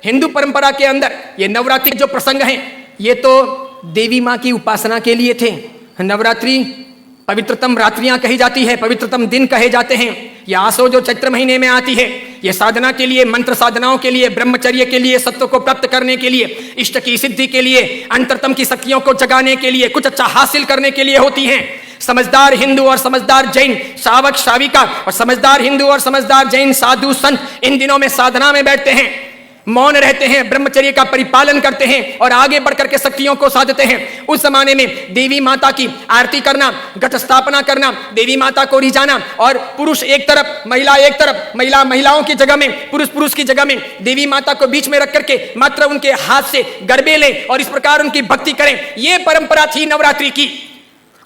हिंदू परंपरा के अंदर ये नवरात्रि जो प्रसंग हैं ये तो देवी माँ की उपासना के लिए थे। नवरात्रि पवित्रतम रात्रियां कही जाती है, पवित्रतम दिन कहे जाते हैं। ये आसो जो चैत्र महीने में आती है, ये साधना के लिए, मंत्र साधनाओं के लिए, ब्रह्मचर्य के लिए, सत्व को प्राप्त करने के लिए, इष्ट की सिद्धि के लिए, अंतरतम की शक्तियों को जगाने के लिए, कुछ अच्छा हासिल करने के लिए होती हैं। समझदार हिंदू और समझदार जैन श्रावक श्राविका और समझदार हिंदू और समझदार जैन साधु संत इन दिनों में साधना में बैठते हैं, मौन रहते हैं, ब्रह्मचर्य का परिपालन करते हैं और आगे बढ़कर के शक्तियों को साधते हैं। उस जमाने में देवी माता की आरती करना, घट स्थापना करना, देवी माता को रिझाना और पुरुष एक तरफ महिला एक तरफ, महिलाओं की जगह में पुरुष की जगह में देवी माता को बीच में रख करके मात्र उनके हाथ से गरबे लें और इस प्रकार उनकी भक्ति करें, यह परंपरा थी नवरात्रि की।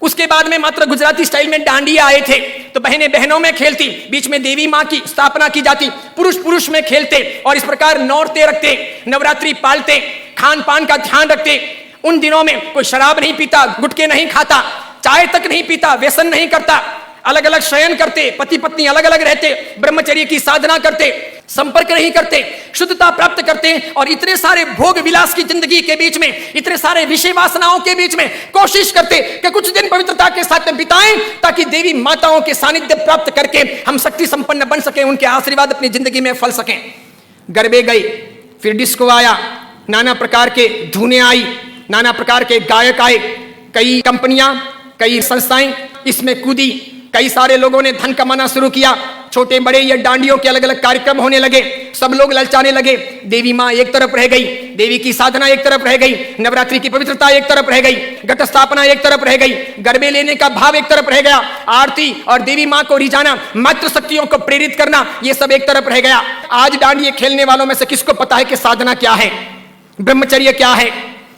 उसके बाद में मात्र गुजराती स्टाइल में डांडिया आए थे, तो बहनें बहनों में खेलती, बीच में देवी माँ की स्थापना की जाती, पुरुष में खेलते और इस प्रकार नौरते रखते, नवरात्रि पालते, खान पान का ध्यान रखते। उन दिनों में कोई शराब नहीं पीता, गुटखे नहीं खाता, चाय तक नहीं पीता, व्यसन नहीं करता, अलग अलग शयन करते, पति पत्नी अलग अलग रहते, ब्रह्मचर्य की साधना करते, संपर्क नहीं करते, शुद्धता प्राप्त करते और इतने सारे भोग विलास की जिंदगी के बीच में, इतने सारे विषय वासनाओं के बीच में कोशिश करते कि कुछ दिन पवित्रता के साथ बिताएं ताकि देवी माताओं के सानिध्य प्राप्त करके हम शक्ति संपन्न बन सके, उनके आशीर्वाद अपनी जिंदगी में फल सकें। गरबे गए, फिर डिस्को आया, नाना प्रकार के धुनें आई, नाना प्रकार के गायक आए, कई कंपनियां, कई संस्थाएं इसमें कूदी, कई सारे लोगों ने धन कमाना शुरू किया, छोटे बड़े ये डांडियों के अलग अलग कार्यक्रम होने लगे, सब लोग ललचाने लगे। देवी माँ एक तरफ रह गई, देवी की साधना एक तरफ रह गई, नवरात्रि की पवित्रता एक तरफ रह गई, घट स्थापना एक तरफ रह गई, गरबे लेने का भाव एक तरफ रह गया, आरती और देवी माँ को रिझाना, मातृ शक्तियों को प्रेरित करना, ये सब एक तरफ रह गया। आज डांडिये खेलने वालों में से किसको पता है कि साधना क्या है, ब्रह्मचर्य क्या है,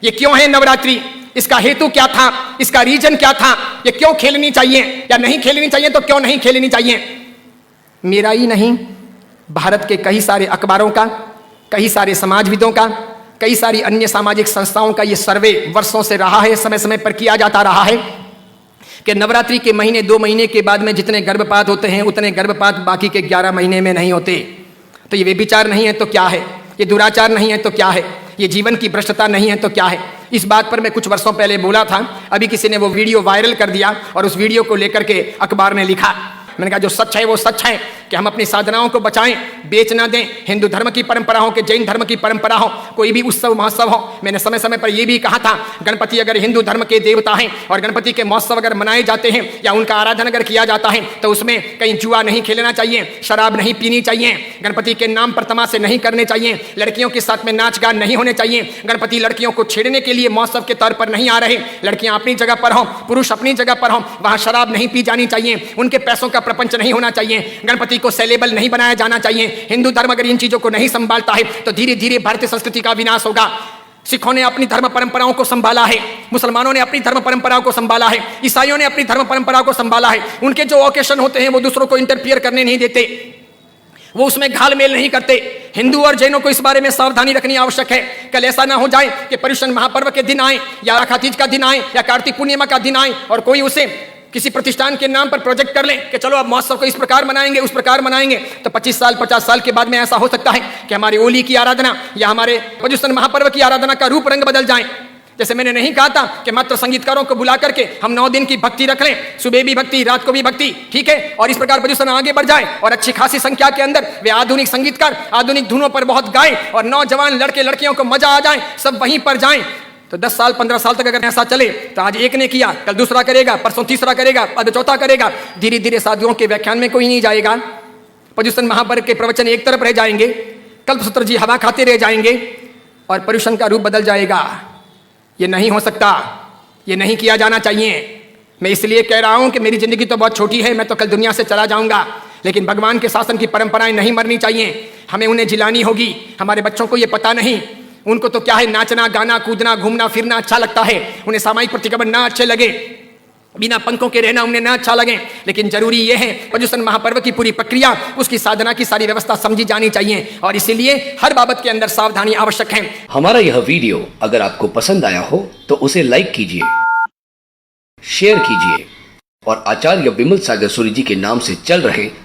ये क्यों है नवरात्रि, इसका हेतु क्या था, इसका रीजन क्या था, ये क्यों खेलनी चाहिए या नहीं खेलनी चाहिए, तो क्यों नहीं खेलनी चाहिए। मेरा ही नहीं, भारत के कई सारे अखबारों का, कई सारे समाजविदों का, कई सारी अन्य सामाजिक संस्थाओं का ये सर्वे वर्षों से रहा है, समय समय पर किया जाता रहा है कि नवरात्रि के महीने 2 महीने के बाद में जितने गर्भपात होते हैं उतने गर्भपात बाकी के 11 महीने में नहीं होते। तो ये व्यभिचार नहीं है तो क्या है, ये दुराचार नहीं है तो क्या है, ये जीवन की भ्रष्टता नहीं है तो क्या है। इस बात पर मैं कुछ वर्षों पहले बोला था, अभी किसी ने वो वीडियो वायरल कर दिया और उस वीडियो को लेकर के अखबार ने लिखा। मैंने कहा जो सच है वो सच है कि हम अपनी साधनाओं को बचाएं, बेच ना दें। हिंदू धर्म की परंपरा हो कि जैन धर्म की परंपरा हो, कोई भी उत्सव महोत्सव हो, मैंने समय समय पर यह भी कहा था गणपति अगर हिंदू धर्म के देवता हैं और गणपति के महोत्सव अगर मनाए जाते हैं या उनका आराधन अगर किया जाता है तो उसमें कहीं जुआ नहीं खेलना चाहिए, शराब नहीं पीनी चाहिए, गणपति के नाम पर तमाशे नहीं करने चाहिए, लड़कियों के साथ में नाच गान नहीं होने चाहिए, गणपति लड़कियों को छेड़ने के लिए महोत्सव के तौर पर नहीं आ रहे, लड़कियां अपनी जगह पर हों, पुरुष अपनी जगह पर हों, वहां शराब नहीं पी जानी चाहिए, उनके पैसों का प्रपंच नहीं होना चाहिए, गणपति को सेलेबल नहीं बनाया जाना चाहिए। हिंदू धर्म अगर इन चीजों को नहीं संभालता है तो धीरे धीरे भारतीय संस्कृति का विनाश होगा। सिखों ने अपनी धर्म परंपराओं को संभाला है, मुसलमानों ने अपनी धर्म परंपराओं को संभाला है, ईसाइयों ने अपनी धर्म परंपराओं को संभाला है। उनके जो ओकेशन होते हैं वो दूसरों को इंटरफियर करने नहीं देते, वो उसमें घालमेल नहीं करते। हिंदू और जैनों को इस बारे में सावधानी रखनी आवश्यक है। कल ऐसा ना हो जाए कि पर्युषण महापर्व के दिन आए या आखा तीज का दिन आए या कार्तिक पूर्णिमा का दिन आए और कोई उसे किसी प्रतिष्ठान के नाम पर प्रोजेक्ट कर लें कि चलो अब महोत्सव को इस प्रकार मनाएंगे, उस प्रकार मनाएंगे, तो 25 साल 50 साल के बाद में ऐसा हो सकता है कि हमारी होली की आराधना या हमारे पर्युषण महापर्व की आराधना का रूप रंग बदल जाए। जैसे मैंने नहीं कहा था कि मात्र संगीतकारों को बुला करके हम 9 दिन की भक्ति रख लें, सुबह भी भक्ति, रात को भी भक्ति, ठीक है, और इस प्रकार पर्युषण आगे बढ़ जाए और अच्छी खासी संख्या के अंदर वे आधुनिक संगीतकार आधुनिक धुनों पर बहुत गाएं और नौजवान लड़के लड़कियों को मजा आ जाए, सब वहीं पर जाएं। तो 10 साल 15 साल तक अगर ऐसा चले तो आज एक ने किया, कल दूसरा करेगा, परसों तीसरा करेगा, अब चौथा करेगा, धीरे धीरे साधुओं के व्याख्यान में कोई नहीं जाएगा, पर्युषण महापर्व के प्रवचन एक तरफ रह जाएंगे, कल्पसूत्र जी हवा खाते रह जाएंगे और पर्युषण का रूप बदल जाएगा। ये नहीं हो सकता, ये नहीं किया जाना चाहिए। मैं इसलिए कह रहा हूं कि मेरी जिंदगी तो बहुत छोटी है, मैं तो कल दुनिया से चला जाऊंगा, लेकिन भगवान के शासन की परंपराएं नहीं मरनी चाहिए, हमें उन्हें जिलानी होगी। हमारे बच्चों को ये पता नहीं, उनको तो क्या है, नाचना गाना कूदना घूमना फिरना अच्छा लगता है, उन्हें सामाजिक प्रतिक्रमण ना अच्छे लगे, बिना पंखों के रहना उन्हें ना अच्छा लगे, लेकिन जरूरी यह है पर्युषण महापर्व की पूरी प्रक्रिया, उसकी साधना की सारी व्यवस्था समझी जानी चाहिए और इसीलिए हर बाबत के अंदर सावधानी आवश्यक है। हमारा यह वीडियो अगर आपको पसंद आया हो तो उसे लाइक कीजिए, शेयर कीजिए और आचार्य विमल सागर सूरी जी के नाम से चल रहे